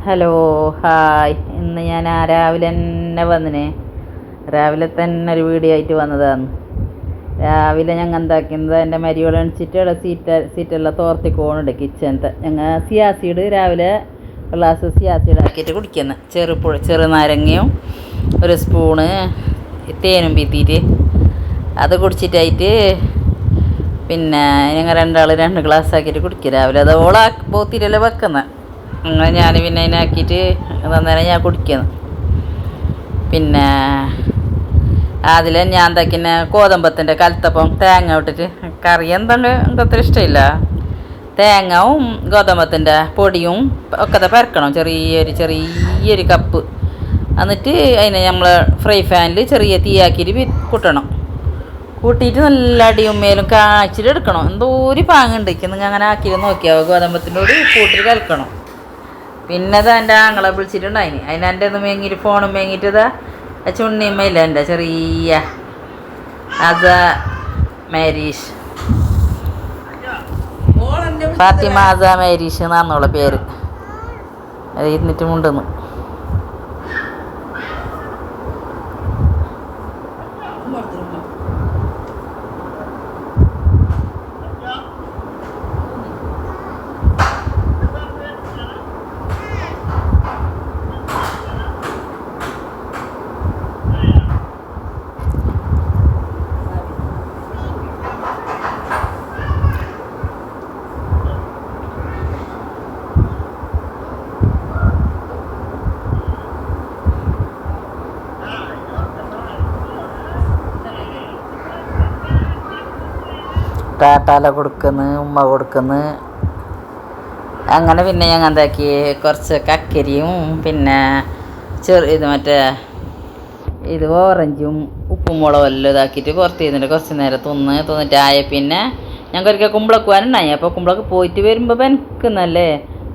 Hello, hi. ഇന്ന് ഞാൻ രാവിലെ തന്നെ വന്നിന്. രാവിലെ തന്നെ ഒരു വീഡിയോ ആയിട്ട് വന്നതാണ്. രാവിലെ ഞങ്ങൾ എന്താക്കുന്നത്, എൻ്റെ മരിയോൾ എണിച്ചിട്ട് ഇവിടെ സീറ്റെല്ലാം തോർത്തിക്കോണുണ്ട് കിച്ചണത്തെ. ഞങ്ങൾ സിയാസീഡ് രാവിലെ ഗ്ലാസ് സിയാസീഡ് ആക്കിയിട്ട് കുടിക്കുന്നത്. ചെറുനാരങ്ങയും ഒരു സ്പൂണ് തേനും പീത്തിയിട്ട് അത് കുടിച്ചിട്ടായിട്ട് പിന്നെ ഞങ്ങൾ രണ്ടാൾ 2 ഗ്ലാസ് ആക്കിയിട്ട് കുടിക്കുക രാവിലെ. അത് പോത്തിരല്ലേ വെക്കുന്നത്. അങ്ങനെ ഞാൻ പിന്നെ അതിനാക്കിയിട്ട് അന്നേരം ഞാൻ കുടിക്കുന്നു. പിന്നെ അതിൽ ഞാൻ എന്താക്കിന്നെ ഗോതമ്പത്തിൻ്റെ കലത്തപ്പം തേങ്ങ ഇട്ടിട്ട് കറി എന്താണ് എനിക്ക് ഇഷ്ടമില്ല. തേങ്ങയും ഗോതമ്പത്തിൻ്റെ പൊടിയും ഒക്കെ പരക്കണം, ചെറിയൊരു കപ്പ്. എന്നിട്ട് അതിനെ നമ്മൾ ഫ്രൈ പാനിൽ ചെറിയ തീയാക്കിയിട്ട് കൂട്ടണം. കൂട്ടിയിട്ട് നല്ല അടിയും മേലും കാച്ചിട്ട് എടുക്കണം. എന്തോ ഒരു പാങ്ങുണ്ട് നിങ്ങൾ അങ്ങനെ ആക്കിയിട്ട് നോക്കിയാൽ ഗോതമ്പത്തിൻ്റെ കൂടി കൂട്ടിട്ട് കലക്കണം. പിന്നെ അത് എൻ്റെ ആങ്ങളെ വിളിച്ചിട്ടുണ്ടായിന്. അതിന് എൻ്റെ ഒന്ന് മേങ്ങിയിട്ട് ഫോണും മേങ്ങിയിട്ടതാ ചുണ്ണിമ്മയില്ല എൻ്റെ ചെറിയ മേരീഷ്, ഫാത്തിമ മേരീഷ് എന്നാന്നുള്ള പേര്. അത് ഇരുന്നിട്ട് മുണ്ടെന്ന് ടാറ്റാല കൊടുക്കുന്നു, ഉമ്മ കൊടുക്കുന്നു. അങ്ങനെ പിന്നെ ഞങ്ങൾ എന്താക്കി, കുറച്ച് കക്കരിയും പിന്നെ ഇത് ഓറഞ്ചും ഉപ്പും മുളകും എല്ലാം ഇതാക്കിയിട്ട് പുറത്ത് ചെയ്തിട്ട് കുറച്ച് നേരം തിന്നിട്ടായ പിന്നെ ഞങ്ങൾക്കൊരിക്കൽ കുമ്പളക്ക് പോകാനുണ്ടായി. അപ്പോൾ കുമ്പളക്ക് പോയിട്ട് വരുമ്പോൾ പെനക്കുന്നല്ലേ.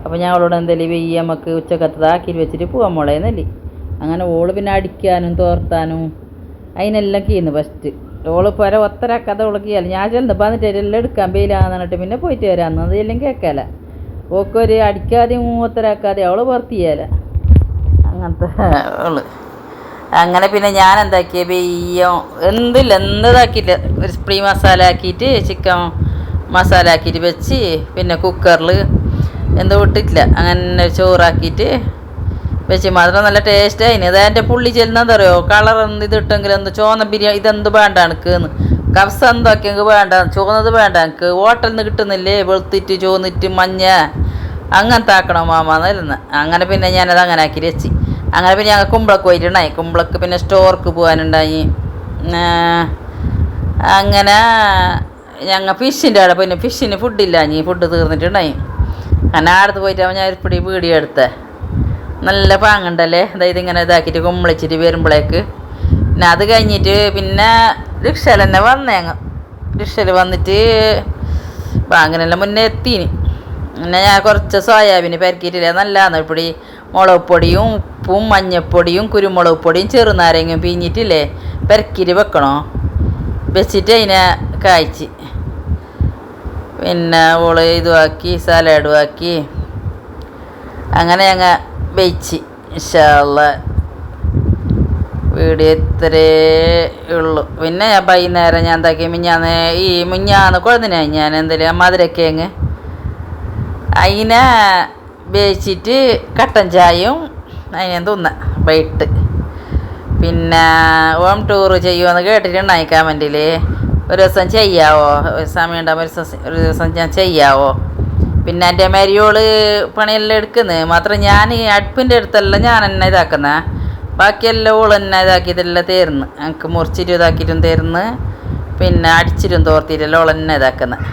അപ്പോൾ ഞങ്ങളോട് എന്തെങ്കിലും വെയ്യ നമുക്ക് ഉച്ചക്കത്തതാക്കിയിട്ട് വെച്ചിട്ട് പോകാൻ മുളയെന്നല്ലേ. അങ്ങനെ ഓള് പിന്നെ അടിക്കാനും തോർത്താനും അതിനെല്ലാം കീന്ന് ഫസ്റ്റ്. ഓള് പോരാ ഒത്തരാക്കാതെ ഓള് കീയല്ല. ഞാൻ ചെന്ന് വന്നിട്ട് എല്ലാം എടുക്കാൻ വെയിലാന്ന് പറഞ്ഞിട്ട് പിന്നെ പോയിട്ട് വരാമെന്ന് അത് എല്ലാം കേൾക്കാല. ഓക്കൊരു അടിക്കാതെയും ഒത്തരാക്കാതെ അവള് പുറത്ത് ചെയ്യല അങ്ങനത്തെ ഓള്. അങ്ങനെ പിന്നെ ഞാൻ എന്താക്കിയ വെയ്യം എന്തതാക്കിയിട്ട് ഒരു സ്പ്രീ മസാല ആക്കിയിട്ട് ചിക്കൻ മസാല ആക്കിയിട്ട് വെച്ച് പിന്നെ കുക്കറിൽ എന്തോ ഇട്ടിട്ടില്ല അങ്ങനെ ചോറാക്കിയിട്ട് വെച്ച് മാത്രം നല്ല ടേസ്റ്റ് ആയിന്. അത് എൻ്റെ പുള്ളി ചെല്ലുന്നതെന്താ പറയുമോ, കളർ ഇതിട്ടെങ്കിൽ എന്ത് ചോന്ന ബിരിയാണി ഇതെന്ത് വേണ്ട എനിക്കെന്ന്, കഫ്സ എന്താക്കിയെങ്കിൽ വേണ്ട, ചോന്നത് വേണ്ട എനിക്ക്, ഹോട്ടലിൽ നിന്ന് കിട്ടുന്നില്ലേ വെളുത്തിട്ട് ചോന്നിട്ട് മഞ്ഞ അങ്ങനത്തെ ആക്കണം മാമാന്നല്ല. അങ്ങനെ പിന്നെ ഞാനത് അങ്ങനെ ആക്കി വെച്ച്. അങ്ങനെ പിന്നെ ഞങ്ങൾ കുമ്പളക്ക് പോയിട്ടുണ്ടായി. കുമ്പളക്ക് പിന്നെ സ്റ്റോർക്ക് പോകാനുണ്ടായി. അങ്ങനെ ഞങ്ങൾ ഫിഷിൻ്റെ അവിടെ പിന്നെ ഫിഷിന് ഫുഡില്ല, ഫുഡ് തീർന്നിട്ടുണ്ടായി. അങ്ങനെ അടുത്ത് പോയിട്ടാകുമ്പോൾ ഞാൻ ഒരു വീഡിയോ എടുത്തേ. നല്ല പാങ്ങുണ്ടല്ലേ, അതായത് ഇങ്ങനെ ഇതാക്കിയിട്ട് കുമ്പളിച്ചിട്ട് വരുമ്പോഴേക്ക്. പിന്നെ അത് കഴിഞ്ഞിട്ട് പിന്നെ റിക്ഷയിൽ തന്നെ വന്നേങ്ങ്. റിക്ഷയിൽ വന്നിട്ട് പാങ്ങിനെല്ലാം മുന്നേ എത്തീന്. പിന്നെ ഞാൻ കുറച്ച് സോയാബീന് പെരക്കിയിട്ടില്ല, നല്ലതാണ് ഇപ്പടി മുളക് പൊടിയും ഉപ്പും മഞ്ഞൾപ്പൊടിയും കുരുമുളക് പൊടിയും ചെറുനാരങ്ങയും പിഴിഞ്ഞിട്ടില്ലേ പെരക്കിയിട്ട് വെക്കണോ. വെച്ചിട്ട് അതിനെ കായ്ച്ച് പിന്നെ ഓള് ഇതുമാക്കി സലാഡും ആക്കി അങ്ങനെ ഞങ്ങൾ വെച്ച്. ഇൻഷാ അല്ലാഹ് വീഡിയോ ഇത്രേ ഉള്ളൂ. പിന്നെ ഞാൻ വൈകുന്നേരം ഞാൻ എന്താക്കി, മിഞ്ഞാന്ന് കുഴന്നിനായി ഞാൻ എന്തെങ്കിലും മധുരക്കേങ്ങ് അതിനെ വേവിച്ചിട്ട് കട്ടൻ ചായയും അതിനെ തിന്ന വൈകിട്ട്. പിന്നെ ഹോം ടൂർ ചെയ്യുമെന്ന് കേട്ടിട്ടുണ്ടായി കമൻറ്റിൽ. ഒരു ദിവസം ചെയ്യാവോ, സമയം ഉണ്ടാകുമ്പോൾ ഒരു ദിവസം ഞാൻ ചെയ്യാവോ. പിന്നെ എൻ്റെ മരിയോള് പണിയെല്ലാം എടുക്കുന്നത് മാത്രം ഞാൻ അടുപ്പിൻ്റെ അടുത്തെല്ലാം ഞാൻ തന്നെ ഇതാക്കുന്നത്. ബാക്കിയെല്ലാം ഓൾ തന്നെ ഇതാക്കിയതെല്ലാം തരുന്നു, എനിക്ക് മുറിച്ചിട്ടും ഇതാക്കിയിട്ടും തരുന്നു. പിന്നെ അടിച്ചിട്ടും തോർത്തിട്ടെല്ലാം ഓൾ തന്നെ ഇതാക്കുന്നത്.